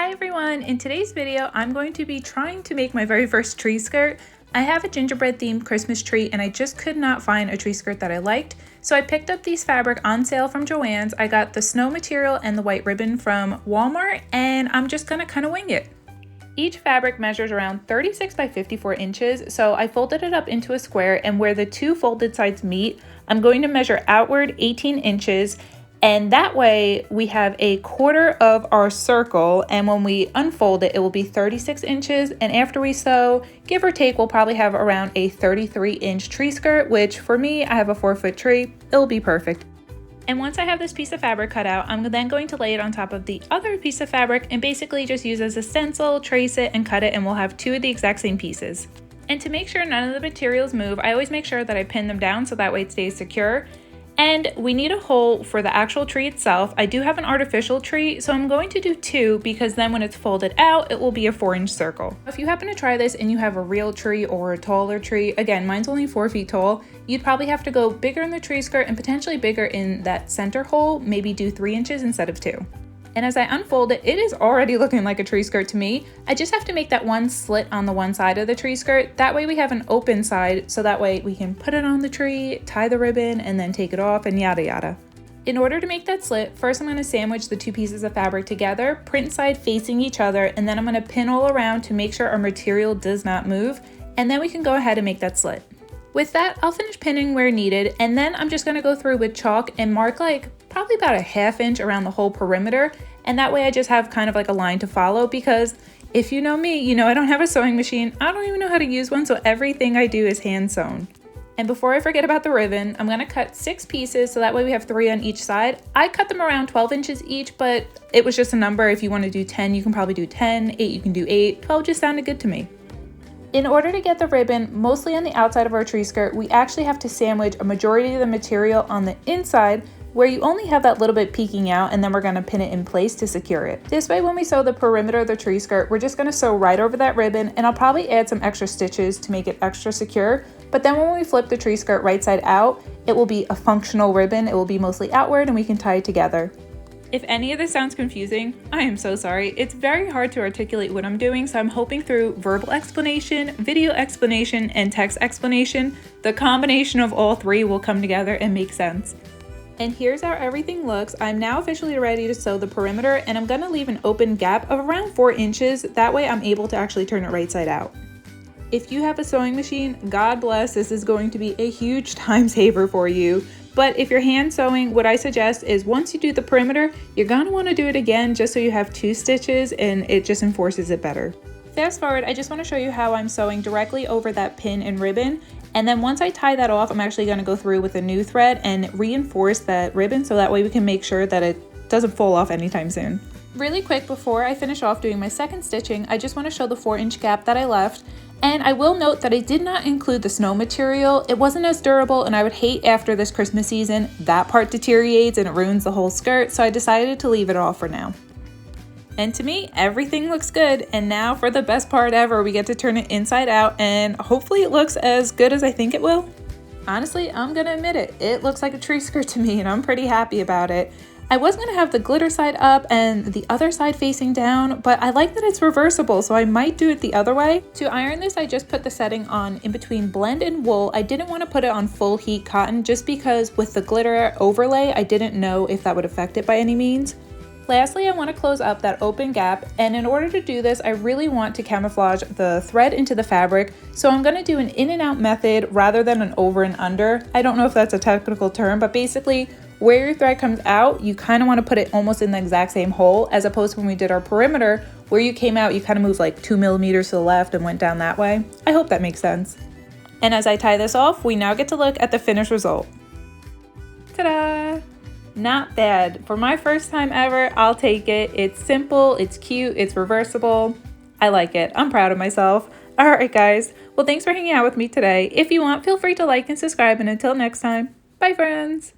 Hi everyone! In today's video, I'm going to be trying to make my very first tree skirt. I have a gingerbread themed Christmas tree and I just could not find a tree skirt that I liked. So I picked up these fabric on sale from Joann's. I got the snow material and the white ribbon from Walmart and I'm just gonna kind of wing it. Each fabric measures around 36 by 54 inches, so I folded it up into a square, and where the two folded sides meet, I'm going to measure outward 18 inches, and that way we have a quarter of our circle, and when we unfold it, it will be 36 inches, and after we sew, give or take, we'll probably have around a 33-inch tree skirt, which for me, I have a 4-foot tree, it'll be perfect. And once I have this piece of fabric cut out, I'm then going to lay it on top of the other piece of fabric and basically just use as a stencil, trace it, and cut it, and we'll have two of the exact same pieces. And to make sure none of the materials move, I always make sure that I pin them down so that way it stays secure. And we need a hole for the actual tree itself. I do have an artificial tree, so I'm going to do two because then when it's folded out, it will be a 4-inch circle. If you happen to try this and you have a real tree or a taller tree, again, mine's only 4 feet tall, you'd probably have to go bigger in the tree skirt and potentially bigger in that center hole, maybe do 3 inches instead of 2. And as I unfold it, it is already looking like a tree skirt to me. I just have to make that one slit on the one side of the tree skirt. That way we have an open side, so that way we can put it on the tree, tie the ribbon, and then take it off and yada yada. In order to make that slit, first I'm going to sandwich the two pieces of fabric together, print side facing each other, and then I'm going to pin all around to make sure our material does not move, and then we can go ahead and make that slit. With that, I'll finish pinning where needed, and then I'm just going to go through with chalk and mark like probably about a 1/2 inch around the whole perimeter, and that way I just have kind of like a line to follow, because if you know me, you know I don't have a sewing machine, I don't even know how to use one, so everything I do is hand sewn. And before I forget about the ribbon, I'm going to cut 6 pieces so that way we have 3 on each side. I cut them around 12 inches each, but it was just a number. If you want to do 10, you can probably do 10, 8 you can do 8, 12 just sounded good to me. In order to get the ribbon mostly on the outside of our tree skirt, we actually have to sandwich a majority of the material on the inside where you only have that little bit peeking out, and then we're going to pin it in place to secure it. This way when we sew the perimeter of the tree skirt, we're just going to sew right over that ribbon, and I'll probably add some extra stitches to make it extra secure, but then when we flip the tree skirt right side out, it will be a functional ribbon. It will be mostly outward and we can tie it together. If any of this sounds confusing, I am so sorry. It's very hard to articulate what I'm doing, so I'm hoping through verbal explanation, video explanation, and text explanation, the combination of all three will come together and make sense. And here's how everything looks. I'm now officially ready to sew the perimeter, and I'm gonna leave an open gap of around 4 inches. That way I'm able to actually turn it right side out. If you have a sewing machine, God bless, this is going to be a huge time saver for you. But if you're hand sewing, what I suggest is once you do the perimeter, you're gonna wanna do it again just so you have 2 stitches and it just enforces it better. Fast forward, I just wanna show you how I'm sewing directly over that pin and ribbon. And then once I tie that off, I'm actually gonna go through with a new thread and reinforce that ribbon so that way we can make sure that it doesn't fall off anytime soon. Really quick, before I finish off doing my second stitching, I just wanna show the 4-inch gap that I left. And I will note that I did not include the snow material. It wasn't as durable, and I would hate after this Christmas season, that part deteriorates and it ruins the whole skirt, so I decided to leave it all for now. And to me, everything looks good, and now for the best part ever, we get to turn it inside out, and hopefully it looks as good as I think it will. Honestly, I'm gonna admit it, it looks like a tree skirt to me, and I'm pretty happy about it. I was gonna have the glitter side up and the other side facing down, but I like that it's reversible, so I might do it the other way. To iron this, I just put the setting on in between blend and wool. I didn't want to put it on full heat cotton just because with the glitter overlay, I didn't know if that would affect it by any means. Lastly, I want to close up that open gap, and in order to do this, I really want to camouflage the thread into the fabric, so I'm going to do an in and out method rather than an over and under. I don't know if that's a technical term, but basically where your thread comes out, you kind of want to put it almost in the exact same hole, as opposed to when we did our perimeter, where you came out, you kind of moved like 2 millimeters to the left and went down that way. I hope that makes sense. And as I tie this off, we now get to look at the finished result. Ta-da! Not bad. For my first time ever, I'll take it. It's simple, it's cute, it's reversible. I like it. I'm proud of myself. All right, guys. Well, thanks for hanging out with me today. If you want, feel free to like and subscribe, and until next time, bye, friends.